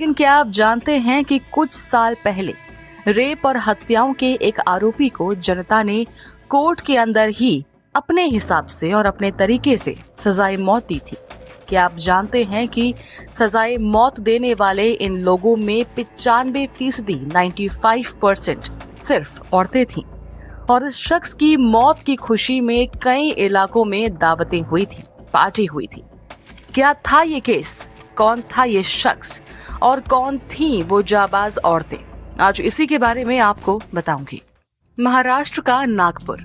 लेकिन क्या आप जानते हैं कि कुछ साल पहले रेप और हत्याओं के एक आरोपी को जनता ने कोर्ट के अंदर ही अपने हिसाब से और अपने तरीके से सजाए मौत दी थी। क्या आप जानते हैं कि सजाए मौत देने वाले इन लोगों में 95% 95% सिर्फ औरतें थीं और इस शख्स की मौत की खुशी में कई इलाकों में दावतें हुई थी, पार्टी हुई थी। क्या था ये केस, कौन था ये शख्स और कौन थी वो जाबाज औरतें, आज इसी के बारे में आपको बताऊंगी। महाराष्ट्र का नागपुर।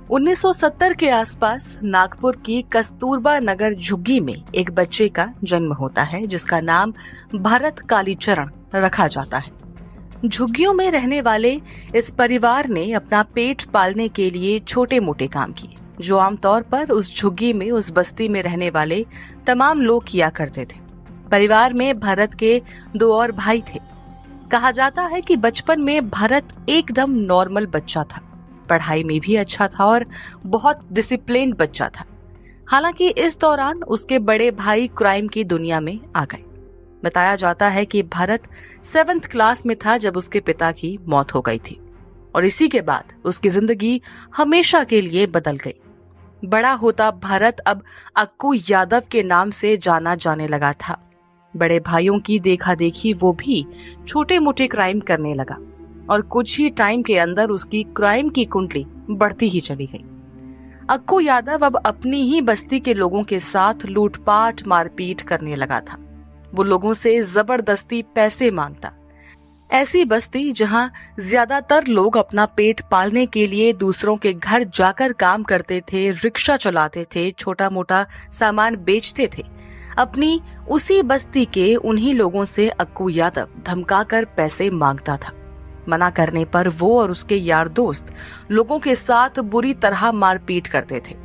1970 के आसपास नागपुर की कस्तूरबा नगर झुग्गी में एक बच्चे का जन्म होता है जिसका नाम भरत कालीचरण रखा जाता है। झुग्गियों में रहने वाले इस परिवार ने अपना पेट पालने के लिए छोटे मोटे काम किए जो आमतौर पर उस झुग्गी में, उस बस्ती में रहने वाले तमाम लोग किया करते थे। परिवार में भरत के 2 और भाई थे। कहा जाता है कि बचपन में भरत एकदम नॉर्मल बच्चा था, पढ़ाई में भी अच्छा था और बहुत डिसिप्लिन्ड बच्चा था। हालांकि इस दौरान उसके बड़े भाई क्राइम की दुनिया में आ गए। बताया जाता है कि भरत 7th क्लास में था जब उसके पिता की मौत हो गई थी और इसी के बाद उसकी जिंदगी हमेशा के लिए बदल गई। बड़ा होता भरत अब अक्कू यादव के नाम से जाना जाने लगा था। बड़े भाइयों की देखा देखी वो भी छोटे मोटे क्राइम करने लगा और कुछ ही टाइम के अंदर उसकी क्राइम की कुंडली बढ़ती ही चली गई। अक्कू यादव अब अपनी ही बस्ती के लोगों के साथ लूटपाट मारपीट करने लगा था। वो लोगों से जबरदस्ती पैसे मांगता। ऐसी बस्ती जहां ज्यादातर लोग अपना पेट पालने के लिए दूसरों के घर जाकर काम करते थे, रिक्शा चलाते थे, छोटा मोटा सामान बेचते थे। अपनी उसी बस्ती के उन्हीं लोगों से अक्कू यादव धमकाकर पैसे मांगता था। मना करने पर वो और उसके यार दोस्त लोगों के साथ बुरी तरह मारपीट करते थे।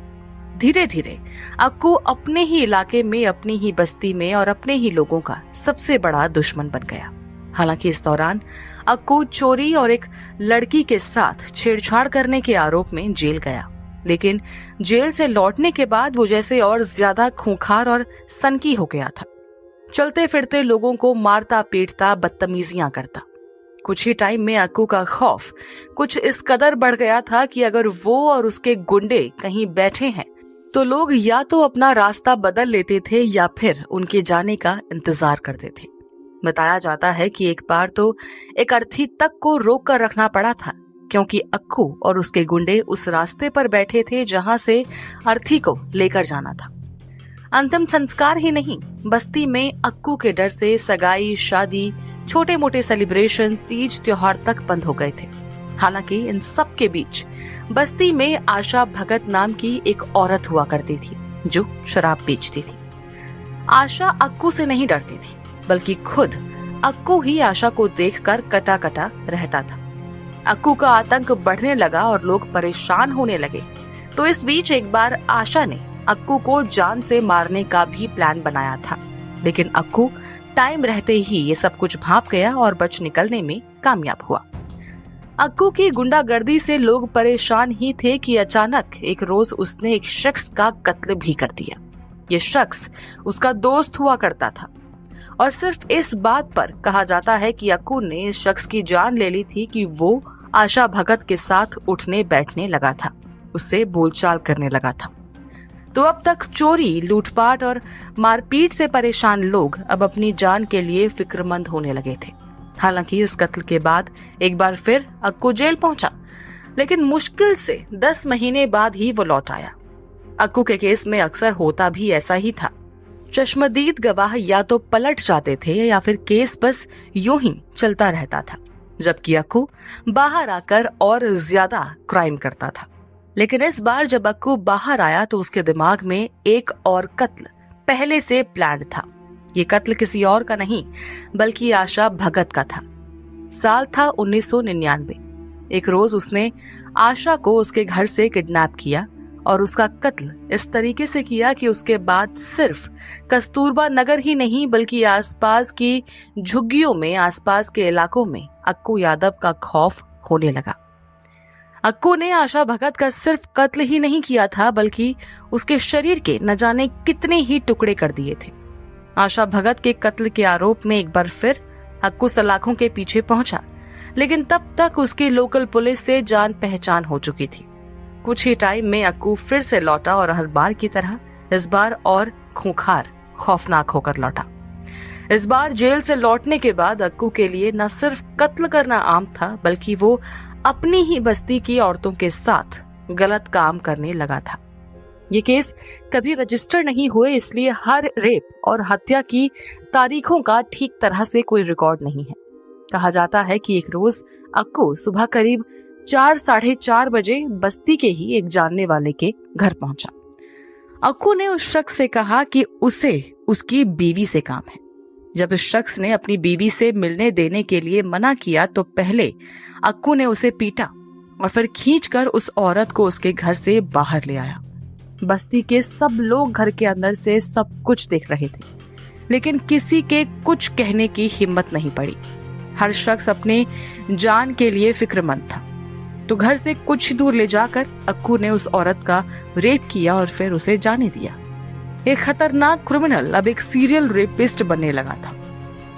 धीरे धीरे अक्कू अपने ही इलाके में, अपनी ही बस्ती में और अपने ही लोगों का सबसे बड़ा दुश्मन बन गया। हालांकि इस दौरान अक्कू चोरी और एक लड़की के साथ छेड़छाड़ करने के आरोप में जेल गया, लेकिन जेल से लौटने के बाद वो जैसे और ज्यादा खूंखार और सनकी हो गया था। चलते फिरते लोगों को मारता पीटता, बदतमीजियां करता। कुछ ही टाइम में अक्कू का खौफ कुछ इस कदर बढ़ गया था कि अगर वो और उसके गुंडे कहीं बैठे हैं तो लोग या तो अपना रास्ता बदल लेते थे या फिर उनके जाने का इंतजार करते थे। बताया जाता है कि एक बार तो एक अर्थी तक को रोक कर रखना पड़ा था क्योंकि अक्कू और उसके गुंडे उस रास्ते पर बैठे थे जहां से अर्थी को लेकर जाना था। अंतिम संस्कार ही नहीं, बस्ती में अक्कू के डर से सगाई, शादी, छोटे मोटे सेलिब्रेशन, तीज त्योहार तक बंद हो गए थे। हालांकि इन सब के बीच बस्ती में आशा भगत नाम की एक औरत हुआ करती थी जो शराब बेचती थी। आशा अक्कू से नहीं डरती थी बल्कि खुद अक्कू ही आशा को देखकर कटा कटा रहता था। अक्कू का आतंक बढ़ने लगा और लोग परेशान होने लगे। तो इस बीच एक बार आशा ने अक्कू को जान से मारने का भी प्लान बनाया था, लेकिन अक्कू टाइम रहते ही ये सब कुछ भांप गया और बच निकलने में कामयाब हुआ। अक्कू की गुंडागर्दी से लोग परेशान ही थे कि अचानक एक रोज उसने एक शख्स का कत्ल भी कर दिया। ये शख्स उसका दोस्त हुआ करता था और सिर्फ इस बात पर कहा जाता है कि अक्कू ने इस शख्स की जान ले ली थी कि वो आशा भगत के साथ उठने बैठने लगा था, उससे बोलचाल करने लगा था। तो अब तक चोरी, लूटपाट और मारपीट से परेशान लोग अब अपनी जान के लिए फिक्रमंद होने लगे थे। हालांकि इस कत्ल के बाद एक बार फिर अक्कू जेल पहुंचा, लेकिन मुश्किल से 10 महीने बाद ही वो लौट आया। अक्कू के केस में अक्सर होता भी ऐसा ही था। चश्मदीद गवाह या तो पलट जाते थे या फिर केस बस यूं ही चलता रहता था, जबकि अक्कू बाहर आकर और ज्यादा क्राइम करता था। लेकिन इस बार जब अक्कू बाहर आया तो उसके दिमाग में एक और कत्ल पहले से प्लान था। ये कत्ल किसी और का नहीं बल्कि आशा भगत का था। साल था 1999। एक रोज उसने आशा को उसके घर से किडनैप किया और उसका कत्ल इस तरीके से किया कि उसके बाद सिर्फ कस्तूरबा नगर ही नहीं बल्कि आसपास की झुग्गियों में, आसपास के इलाकों में अक्कू यादव का खौफ होने लगा। अक्कू ने आशा भगत का सिर्फ कत्ल ही नहीं किया था बल्कि उसके शरीर के न जाने कितने ही टुकड़े कर दिए थे। आशा भगत के कत्ल के आरोप में एक बार फिर अक्कू सलाखों के पीछे पहुंचा, लेकिन तब तक उसकी लोकल पुलिस से जान पहचान हो चुकी थी। कुछ ही टाइम में अक्कू फिर से लौटा और हर बार की तरह इस बार और खूंखार, खौफनाक होकर लौटा। इस बार जेल से लौटने के बाद अक्कू के लिए न सिर्फ कत्ल करना आम था, बल्कि वो अपनी ही बस्ती की औरतों के साथ गलत काम करने लगा था। ये केस कभी रजिस्टर नहीं हुए, इसलिए हर रेप और हत्या की तारीखों का ठीक तरह से कोई रिकॉर्ड नहीं है। कहा जाता है कि एक रोज अक्कू सुबह करीब 4, साढ़े 4 बजे बस्ती के ही एक जानने वाले के घर पहुंचा। अक्कू ने उस शख्स से कहा कि उसे उसकी बीवी से काम है। जब इस शख्स ने अपनी बीवी से मिलने देने के लिए मना किया तो पहले अक्कू ने उसे पीटा और फिर खींचकर उस औरत को उसके घर से बाहर ले आया। बस्ती के सब लोग घर के अंदर से सब कुछ देख रहे थे, लेकिन किसी के कुछ कहने की हिम्मत नहीं पड़ी। हर शख्स अपने जान के लिए फिक्रमंद था। तो घर से कुछ दूर ले जाकर अक्कू ने उस औरत का रेप किया और फिर उसे जाने दिया। एक खतरनाक क्रिमिनल अब एक सीरियल रेपिस्ट बनने लगा था।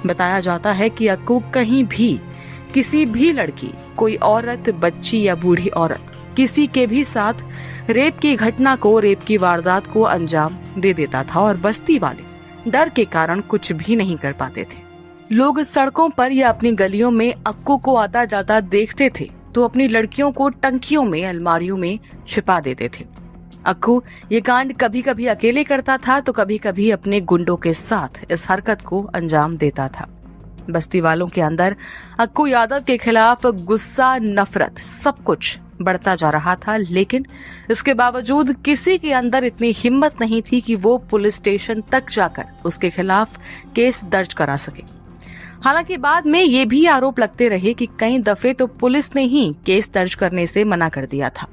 बताया जाता है कि अक्कू कहीं भी किसी भी लड़की, कोई औरत, बच्ची या बूढ़ी औरत, किसी के भी साथ रेप की घटना को, रेप की वारदात को अंजाम दे देता था और बस्ती वाले डर के कारण कुछ भी नहीं कर पाते थे। लोग सड़कों पर या अपनी गलियों में अक्कू को आता जाता देखते थे तो अपनी लड़कियों को टंकियों में, अलमारियों में छिपा देते थे। अक्कू ये कांड कभी कभी अकेले करता था तो कभी कभी अपने गुंडों के साथ इस हरकत को अंजाम देता था। बस्ती वालों के अंदर अक्कू यादव के खिलाफ गुस्सा, नफरत, सब कुछ बढ़ता जा रहा था, लेकिन इसके बावजूद किसी के अंदर इतनी हिम्मत नहीं थी कि वो पुलिस स्टेशन तक जाकर उसके खिलाफ केस दर्ज करा सके। हालांकि बाद में ये भी आरोप लगते रहे कि कई दफे तो पुलिस ने ही केस दर्ज करने से मना कर दिया था।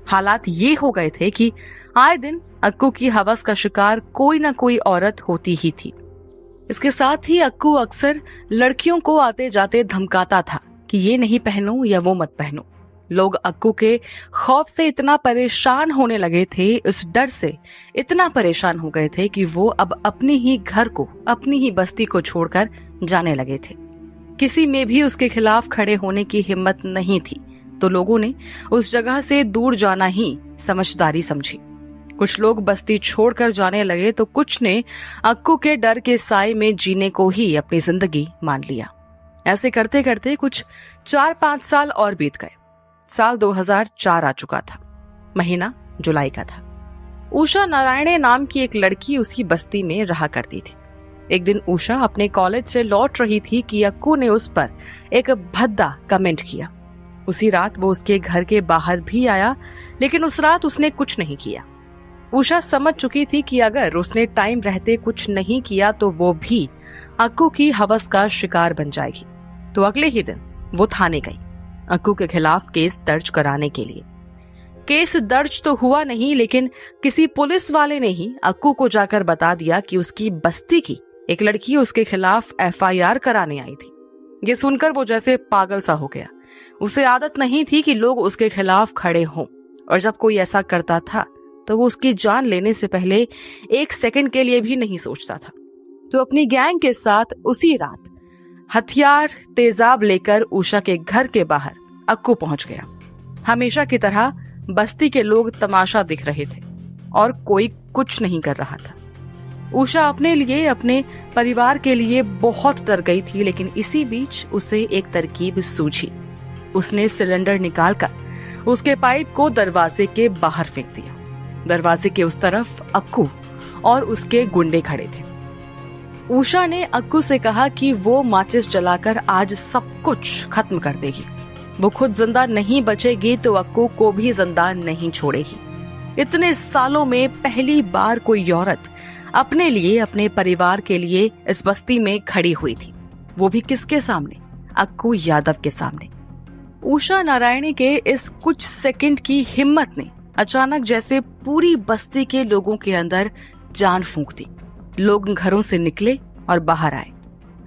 हालात ये हो गए थे कि आए दिन अक्कू की हवस का शिकार कोई न कोई औरत होती ही थी। इसके साथ ही अक्कू अक्सर लड़कियों को आते जाते धमकाता था कि ये नहीं पहनो या वो मत पहनो। लोग अक्कू के खौफ से इतना परेशान होने लगे थे, इस डर से इतना परेशान हो गए थे कि वो अब अपने ही घर को, अपनी ही बस्ती को छोड़कर जाने लगे थे। किसी में भी उसके खिलाफ खड़े होने की हिम्मत नहीं थी, तो लोगों ने उस जगह से दूर जाना ही समझदारी समझी। कुछ लोग बस्ती छोड़कर जाने लगे तो कुछ ने अक्कू के डर के साए में जीने को ही अपनी जिंदगी मान लिया। ऐसे करते करते कुछ 4-5 साल और बीत गए। साल 2004 आ चुका था। महीना जुलाई का था। उषा नारायणे नाम की एक लड़की उसकी बस्ती में रहा करती थी। एक दिन उषा अपने कॉलेज से लौट रही थी कि अक्कू ने उस पर एक भद्दा कमेंट किया। उसी रात वो उसके घर के बाहर भी आया, लेकिन उस रात उसने कुछ नहीं किया। उषा समझ चुकी थी कि अगर उसने टाइम रहते कुछ नहीं किया तो वो भी अक्कू की हवस का शिकार बन जाएगी। तो अगले ही दिन वो थाने गई अक्कू के खिलाफ केस दर्ज कराने के लिए। केस दर्ज तो हुआ नहीं, लेकिन किसी पुलिस वाले ने ही अक्कू को जाकर बता दिया कि उसकी बस्ती की एक लड़की उसके खिलाफ FIR कराने आई थी। ये सुनकर वो जैसे पागल सा हो गया। उसे आदत नहीं थी कि लोग उसके खिलाफ खड़े हों, और जब कोई ऐसा करता था तो वो उसकी जान लेने से पहले 1 सेकंड के लिए भी नहीं सोचता था। तो अपनी गैंग के साथ उसी रात हथियार, तेजाब लेकर उषा के घर के बाहर अक्कू पहुंच गया। हमेशा की तरह बस्ती के लोग तमाशा दिख रहे थे और कोई कुछ नहीं कर रहा था। उषा अपने लिए, अपने परिवार के लिए बहुत डर गई थी, लेकिन इसी बीच उसे एक तरकीब सूझी। उसने सिलेंडर निकालकर उसके पाइप को दरवाजे के बाहर फेंक दिया। दरवाजे के उस तरफ अक्कू और उसके गुंडे खड़े थे। उषा ने अक्कू से कहा कि वो माचिस जलाकर आज सब कुछ खत्म कर देगी। वो खुद जिंदा नहीं बचेगी तो अक्कू को भी जिंदा नहीं छोड़ेगी। इतने सालों में पहली बार कोई औरत अपने लिए, अपने परिवार के लिए इस बस्ती में खड़ी हुई थी, वो भी किसके सामने? अक्कू यादव के सामने। उषा नारायणी के इस कुछ सेकंड की हिम्मत ने अचानक जैसे पूरी बस्ती के लोगों के अंदर जान फूंक दी। लोग घरों से निकले और बाहर आए।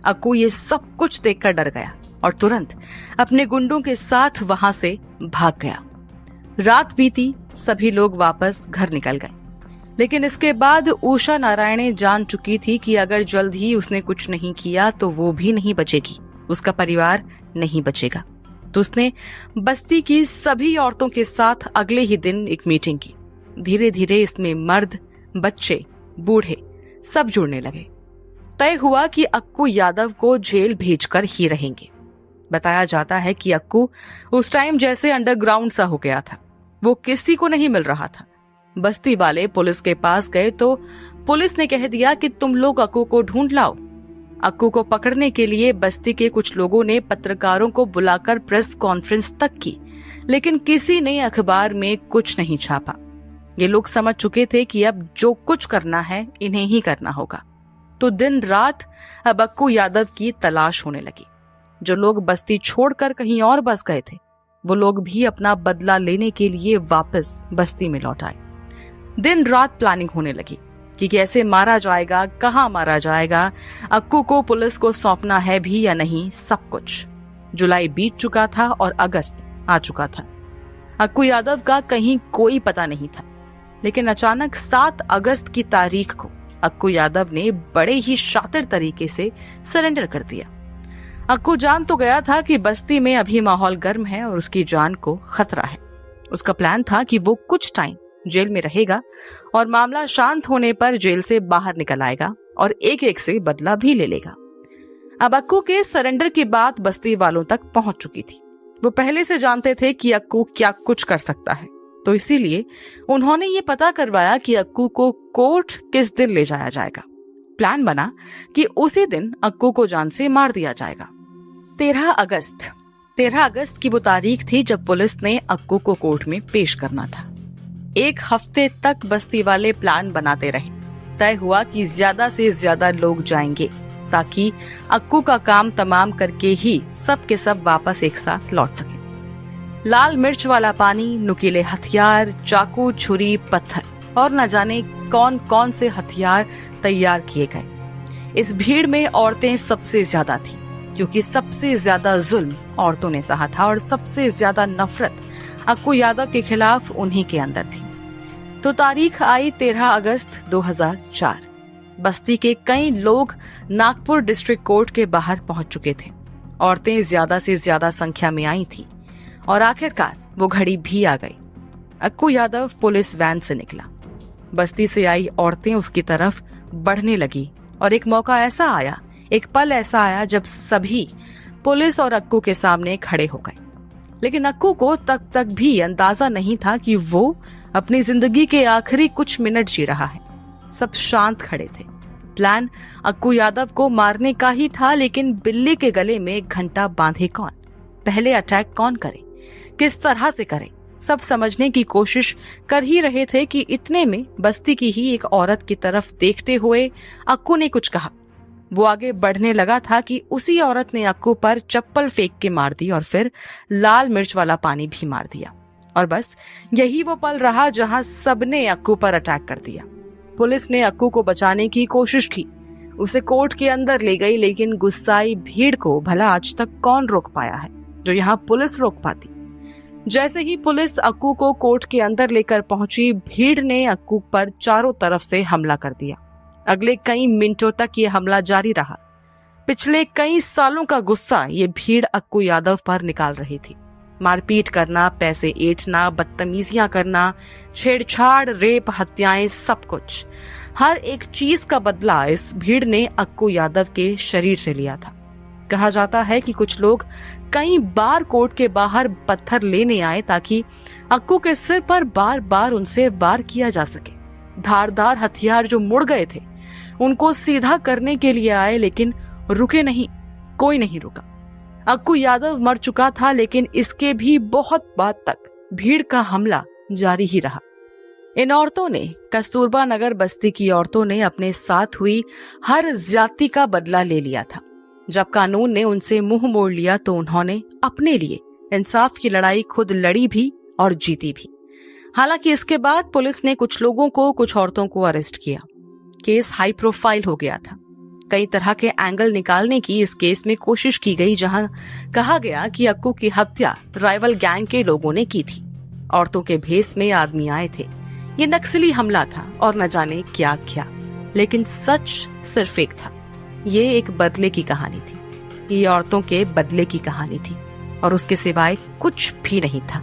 अक्कू ये सब कुछ देखकर डर गया और तुरंत अपने गुंडों के साथ वहां से भाग गया। रात बीती, सभी लोग वापस घर निकल गए, लेकिन इसके बाद उषा नारायणे जान चुकी थी कि अगर जल्द ही उसने कुछ नहीं किया तो वो भी नहीं बचेगी। उसका परिवार नहीं बचेगा। तो उसने बस्ती की सभी औरतों के साथ अगले ही दिन एक मीटिंग की। धीरे धीरे इसमें मर्द, बच्चे, बूढ़े सब जुड़ने लगे। तय हुआ कि अक्कू यादव को जेल भेजकर ही रहेंगे। बताया जाता है कि अक्कू उस टाइम जैसे अंडरग्राउंड सा हो गया था, वो किसी को नहीं मिल रहा था। बस्ती वाले पुलिस के पास गए तो पुलिस ने कह दिया कि तुम लोग अक्कू को ढूंढ लाओ। अक्कू को पकड़ने के लिए बस्ती के कुछ लोगों ने पत्रकारों को बुलाकर प्रेस कॉन्फ्रेंस तक की, लेकिन किसी ने अखबार में कुछ नहीं छापा। ये लोग समझ चुके थे कि अब जो कुछ करना है इन्हें ही करना होगा। तो दिन रात अब अक्कू यादव की तलाश होने लगी। जो लोग बस्ती छोड़कर कहीं और बस गए थे, वो लोग भी अपना बदला लेने के लिए वापस बस्ती में लौट आए। दिन रात प्लानिंग होने लगी कि कैसे मारा जाएगा, कहां मारा जाएगा, अक्कू को पुलिस को सौंपना है भी या नहीं, सब कुछ। जुलाई बीत चुका था और अगस्त आ चुका था। अक्कू यादव का कहीं कोई पता नहीं था, लेकिन अचानक 7 अगस्त की तारीख को अक्कू यादव ने बड़े ही शातिर तरीके से सरेंडर कर दिया। अक्कू जान तो गया था कि बस्ती में अभी माहौल गर्म है और उसकी जान को खतरा है। उसका प्लान था कि वो कुछ टाइम जेल में रहेगा और मामला शांत होने पर जेल से बाहर निकल आएगा और एक एक से बदला भी ले लेगा। अब अक्कू के सरेंडर की बात बस्ती वालों तक पहुंच चुकी थी। वो पहले से जानते थे कि अक्कू क्या कुछ कर सकता है, तो इसीलिए उन्होंने ये पता करवाया कि अक्कू को कोर्ट किस दिन ले जाया जाएगा। प्लान बना कि उसी दिन अक्कू को जान से मार दिया जाएगा। 13 अगस्त की वो तारीख थी जब पुलिस ने अक्कू को कोर्ट में पेश करना था। 1 हफ्ते तक बस्ती वाले प्लान बनाते रहे। तय हुआ कि ज्यादा से ज्यादा लोग जाएंगे ताकि अक्कू का काम तमाम करके ही सब के सब वापस एक साथ लौट सके। लाल मिर्च वाला पानी, नुकीले हथियार, चाकू, छुरी, पत्थर और न जाने कौन कौन से हथियार तैयार किए गए। इस भीड़ में औरतें सबसे ज्यादा थी, क्योंकि सबसे ज्यादा जुल्म औरतों ने सहा था और सबसे ज्यादा नफरत अक्कू यादव के खिलाफ उन्हीं के अंदर थी। तो तारीख आई 13 अगस्त 2004। बस्ती के कई लोग नागपुर डिस्ट्रिक्ट कोर्ट के बाहर पहुंच चुके थे। औरतें ज्यादा से ज्यादा संख्या में आई थी और आखिरकार वो घड़ी भी आ गई। अक्कू यादव पुलिस वैन से निकला। बस्ती से आई औरतें उसकी तरफ बढ़ने लगी और एक मौका ऐसा आया, एक पल ऐसा आया जब सभी पुलिस और अक्कू के सामने खड़े हो गए। लेकिन अक्कू को तब तक भी अंदाजा नहीं था कि वो अपनी जिंदगी के आखिरी कुछ मिनट जी रहा है। सब शांत खड़े थे। प्लान अक्कू यादव को मारने का ही था, लेकिन बिल्ली के गले में घंटा बांधे कौन, पहले अटैक कौन करे, किस तरह से करे, सब समझने की कोशिश कर ही रहे थे कि इतने में बस्ती की ही एक औरत की तरफ देखते हुए अक्कू ने कुछ कहा। वो आगे बढ़ने लगा था कि उसी औरत ने अक्कू पर चप्पल फेंक के मार दी और फिर लाल मिर्च वाला पानी भी मार दिया। और बस यही वो पल रहा जहां सबने अक्कू पर अटैक कर दिया। पुलिस ने अक्कू को बचाने की कोशिश की, उसे कोर्ट के अंदर ले गई, लेकिन गुस्साई भीड़ को भला आज तक कौन रोक पाया है जो यहाँ पुलिस रोक पाती। जैसे ही पुलिस अक्कू को कोर्ट के अंदर लेकर पहुंची, भीड़ ने अक्कू पर चारों तरफ से हमला कर दिया। अगले कई मिनटों तक ये हमला जारी रहा। पिछले कई सालों का गुस्सा ये भीड़ अक्कू यादव पर निकाल रही थी। मारपीट करना, पैसे ऐंठना, बदतमीजियां करना, छेड़छाड़, रेप, हत्याएं, सब कुछ, हर एक चीज का बदला इस भीड़ ने अक्कू यादव के शरीर से लिया था। कहा जाता है कि कुछ लोग कई बार कोर्ट के बाहर पत्थर लेने आए ताकि अक्कू के सिर पर बार बार उनसे वार किया जा सके। धारदार हथियार जो मुड़ गए थे उनको सीधा करने के लिए आए, लेकिन रुके नहीं, कोई नहीं रुका। अक्कू यादव मर चुका था, लेकिन इसके भी बहुत बाद तक भीड़ का हमला जारी ही रहा। इन औरतों ने, कस्तूरबा नगर बस्ती की औरतों ने अपने साथ हुई हर ज्यादती का बदला ले लिया था। जब कानून ने उनसे मुंह मोड़ लिया तो उन्होंने अपने लिए इंसाफ की लड़ाई खुद लड़ी भी और जीती भी। हालांकि इसके बाद पुलिस ने कुछ लोगों को, कुछ औरतों को अरेस्ट किया। केस हाई प्रोफाइल हो गया था। कई तरह के एंगल निकालने की इस केस में कोशिश की गई, जहां कहा गया कि अक्कू की हत्या राइवल गैंग के लोगों ने की थी। औरतों के भेस में आदमी आए थे, ये नक्सली हमला था और न जाने क्या क्या। लेकिन सच सिर्फ एक था, ये एक बदले की कहानी थी। ये औरतों के बदले की कहानी थी और उसके सिवाय कुछ भी नहीं था।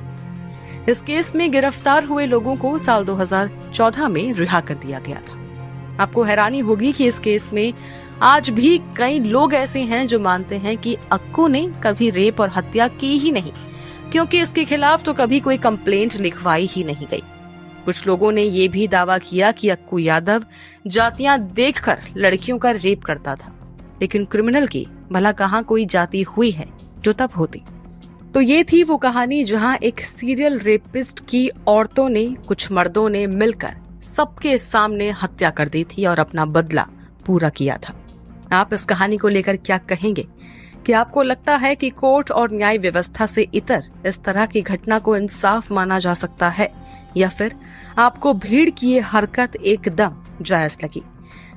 इस केस में गिरफ्तार हुए लोगों को साल 2014 में रिहा कर दिया गया था। आपको हैरानी होगी कि इस केस में आज भी कई लोग ऐसे हैं जो मानते हैं कि अक्कू ने कभी रेप और हत्या की ही नहीं, क्योंकि इसके खिलाफ तो कभी कोई कंप्लेंट लिखवाई ही नहीं गई। कुछ लोगों ने ये भी दावा किया कि अक्कू यादव जातियां देखकर लड़कियों का रेप करता था, लेकिन क्रिमिनल की भला कहाँ कोई जाति हुई है जो तब होती। तो ये थी वो कहानी जहां एक सीरियल रेपिस्ट की औरतों ने, कुछ मर्दों ने मिलकर सबके सामने हत्या कर दी थी और अपना बदला पूरा किया था। आप इस कहानी को लेकर क्या कहेंगे? कि आपको लगता है कि कोर्ट और न्याय व्यवस्था से इतर इस तरह की घटना को इंसाफ माना जा सकता है, या फिर आपको भीड़ की ये हरकत एकदम जायज लगी?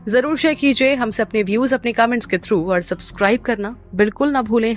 जरूर शेयर कीजिए हमसे अपने व्यूज अपने कमेंट्स के थ्रू और सब्सक्राइब करना बिल्कुल ना भूलें।